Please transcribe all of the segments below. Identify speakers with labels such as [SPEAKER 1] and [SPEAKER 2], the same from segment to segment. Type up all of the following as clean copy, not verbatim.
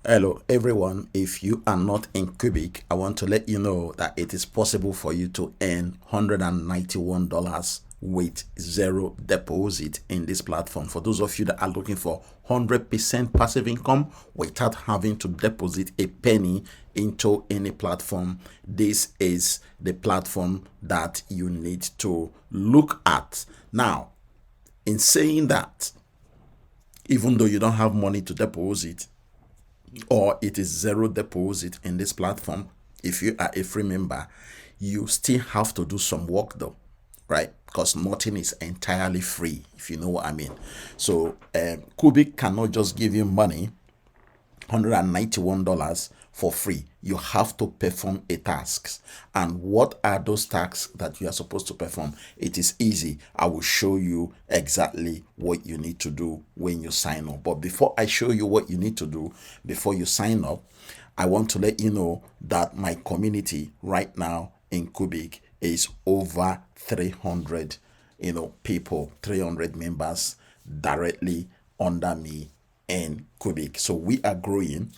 [SPEAKER 1] Hello everyone, if you are not in CuBig, I want to let you know that it is possible for you to earn $191 with zero deposit in this platform. For those of you that are looking for 100% passive income without having to deposit a penny into any platform, this is the platform that you need to look at. Now, in saying that, even though you don't have money to deposit, or it is zero deposit in this platform, if you are a free member, you still have to do some work though, right? Because nothing is entirely free, if you know what I mean. So CuBig cannot just give you money, $191 for free. You have to perform a task. And what are those tasks that you are supposed to perform? It is easy. I will show you exactly what you need to do when you sign up. But before I show you what you need to do before you sign up, I want to let you know that my community right now in CuBig is over 300 people, 300 members directly under me in CuBig. So we are growing.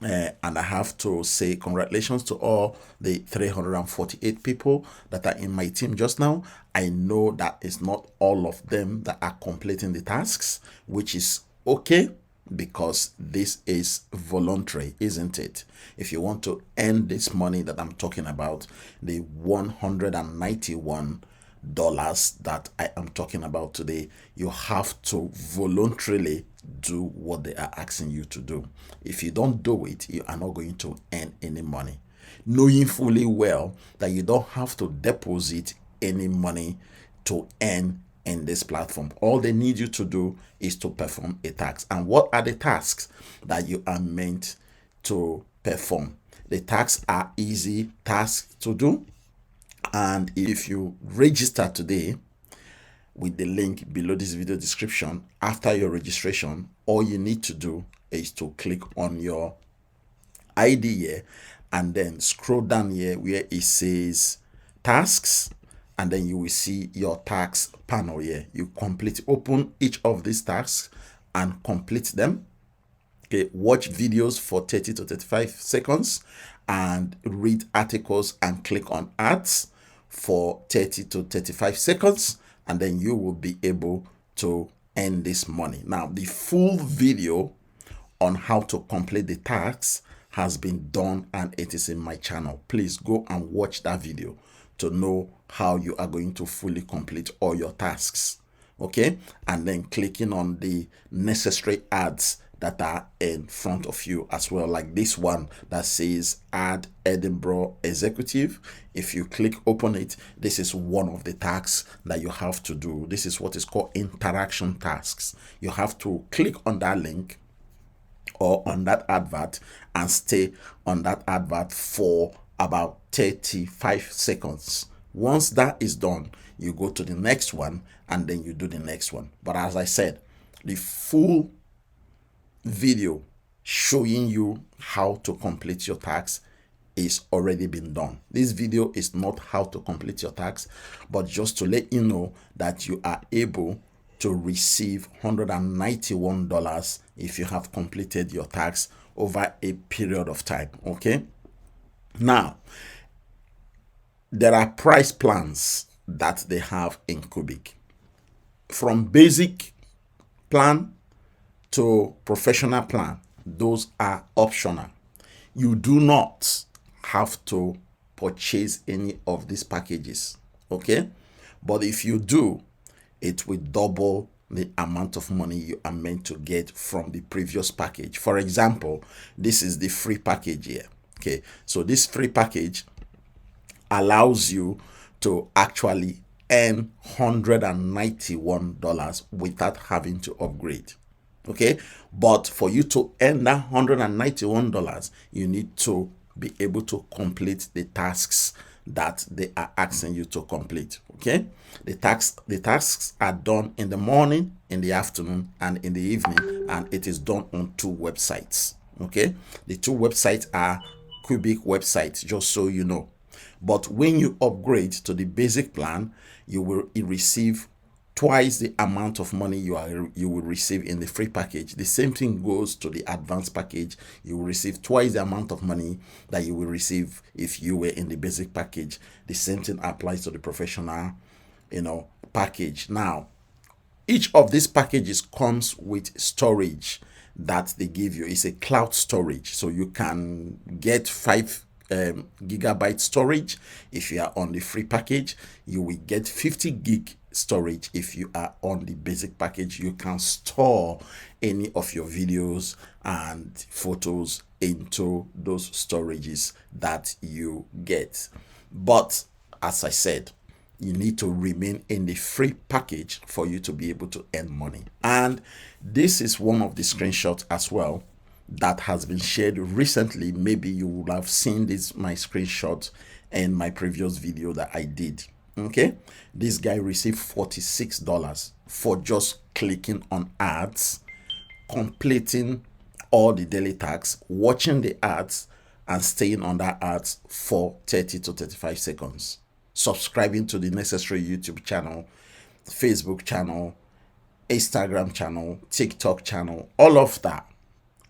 [SPEAKER 1] And I have to say congratulations to all the 348 people that are in my team just now. I know that it's not all of them that are completing the tasks, which is okay because this is voluntary, isn't it? If you want to earn this money that I'm talking about, the 191 dollars that I am talking about today, you have to voluntarily do what they are asking you to do. If you don't do it, you are not going to earn any money, knowing fully well that you don't have to deposit any money to earn in this platform. All they need you to do is to perform a task. And what are the tasks that you are meant to perform? The tasks are easy tasks to do. And if you register today with the link below this video description, after your registration, all you need to do is to click on your ID here and then scroll down here where it says tasks, and then you will see your task panel here. You open each of these tasks and complete them. Okay, watch videos for 30 to 35 seconds and read articles and click on ads for 30 to 35 seconds, and then you will be able to earn this money. Now, the full video on how to complete the tasks has been done and it is in my channel. Please go and watch that video to know how you are going to fully complete all your tasks. Okay, and then clicking on the necessary ads that are in front of you as well, like this one that says add Edinburgh executive. If you click open it, this is one of the tasks that you have to do. This is what is called interaction tasks. You have to click on that link or on that advert and stay on that advert for about 35 seconds. Once that is done, you go to the next one and then you do the next one. But as I said, the full video showing you how to complete your task is already been done. This video is not how to complete your tax, but just to let you know that you are able to receive $191 if you have completed your tax over a period of time. Okay, now there are price plans that they have in CuBig, from basic plan to professional plan. Those are optional. You do not have to purchase any of these packages, okay? But if you do, it will double the amount of money you are meant to get from the previous package. For example, this is the free package here. Okay, so this free package allows you to actually earn $191 without having to upgrade. Okay, but for you to earn that $191, you need to be able to complete the tasks that they are asking you to complete. Okay, the tasks are done in the morning, in the afternoon, and in the evening, and it is done on two websites. Okay, the two websites are CuBig websites, just so you know. But when you upgrade to the basic plan, you will receive twice the amount of money you will receive in the free package. The same thing goes to the advanced package. You will receive twice the amount of money that you will receive if you were in the basic package. The same thing applies to the professional, package. Now, each of these packages comes with storage that they give you. It's a cloud storage, so you can get 5 gigabyte storage if you are on the free package. You will get 50 gig storage if you are on the basic package. You can store any of your videos and photos into those storages that you get. But as I said, you need to remain in the free package for you to be able to earn money. And this is one of the screenshots as well that has been shared recently. Maybe you would have seen this, my screenshot in my previous video that I did. Okay, this guy received $46 for just clicking on ads, completing all the daily tasks, watching the ads, and staying on that ads for 30 to 35 seconds. Subscribing to the necessary YouTube channel, Facebook channel, Instagram channel, TikTok channel, all of that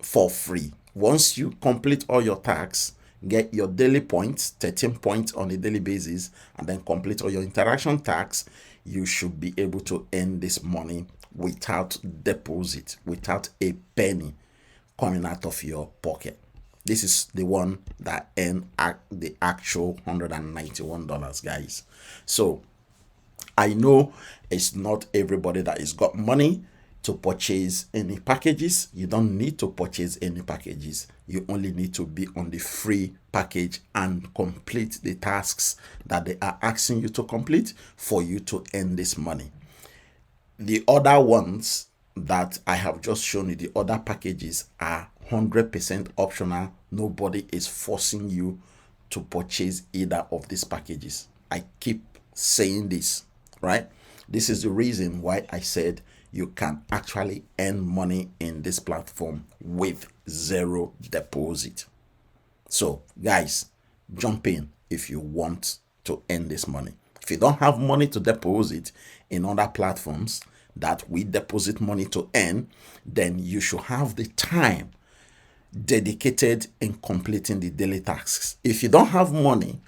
[SPEAKER 1] for free. Once you complete all your tasks, get your daily points, 13 points on a daily basis, and then complete all your interaction tasks, you should be able to earn this money without deposit, without a penny coming out of your pocket. This is the one that earned the actual $191, guys. So I know it's not everybody that has got money to purchase any packages. You don't need to purchase any packages. You only need to be on the free package and complete the tasks that they are asking you to complete for you to earn this money. The other ones that I have just shown you, the other packages, are 100% optional. Nobody is forcing you to purchase either of these packages. I keep saying this, right? This is the reason why I said you can actually earn money in this platform with zero deposit. So guys, jump in if you want to earn this money. If you don't have money to deposit in other platforms that we deposit money to earn, then you should have the time dedicated in completing the daily tasks. If you don't have money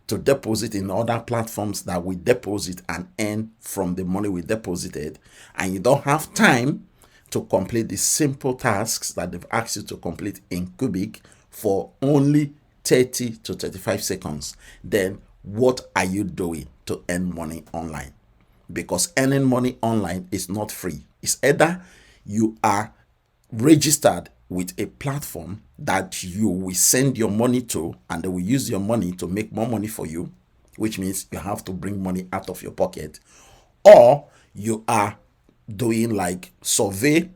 [SPEAKER 1] to deposit in other platforms that we deposit and earn from the money we deposited, and you don't have time to complete the simple tasks that they've asked you to complete in CuBig for only 30 to 35 seconds, then what are you doing to earn money online? Because earning money online is not free. It's either you are registered with a platform that you will send your money to, and they will use your money to make more money for you, which means you have to bring money out of your pocket, or you are doing like survey.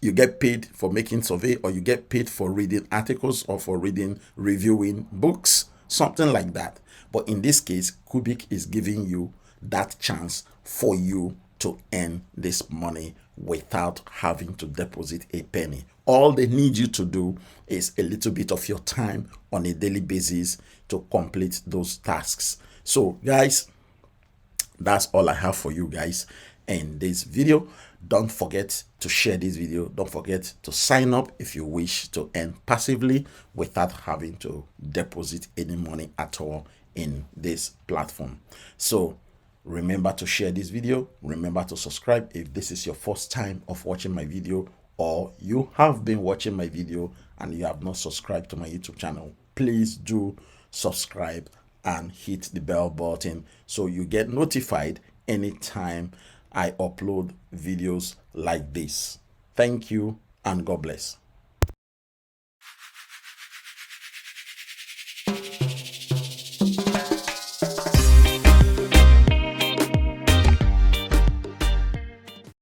[SPEAKER 1] You get paid for making survey, or you get paid for reading articles, or for reviewing books, something like that. But in this case, CuBig is giving you that chance for you to earn this money without having to deposit a penny. All they need you to do is a little bit of your time on a daily basis to complete those tasks. So guys, that's all I have for you guys in this video. Don't forget to share this video. Don't forget to sign up if you wish to earn passively without having to deposit any money at all in this platform. So remember to share this video. Remember to subscribe if this is your first time of watching my video, or you have been watching my video and you have not subscribed to my YouTube channel. Please do subscribe and hit the bell button so you get notified anytime I upload videos like this. Thank you and God bless.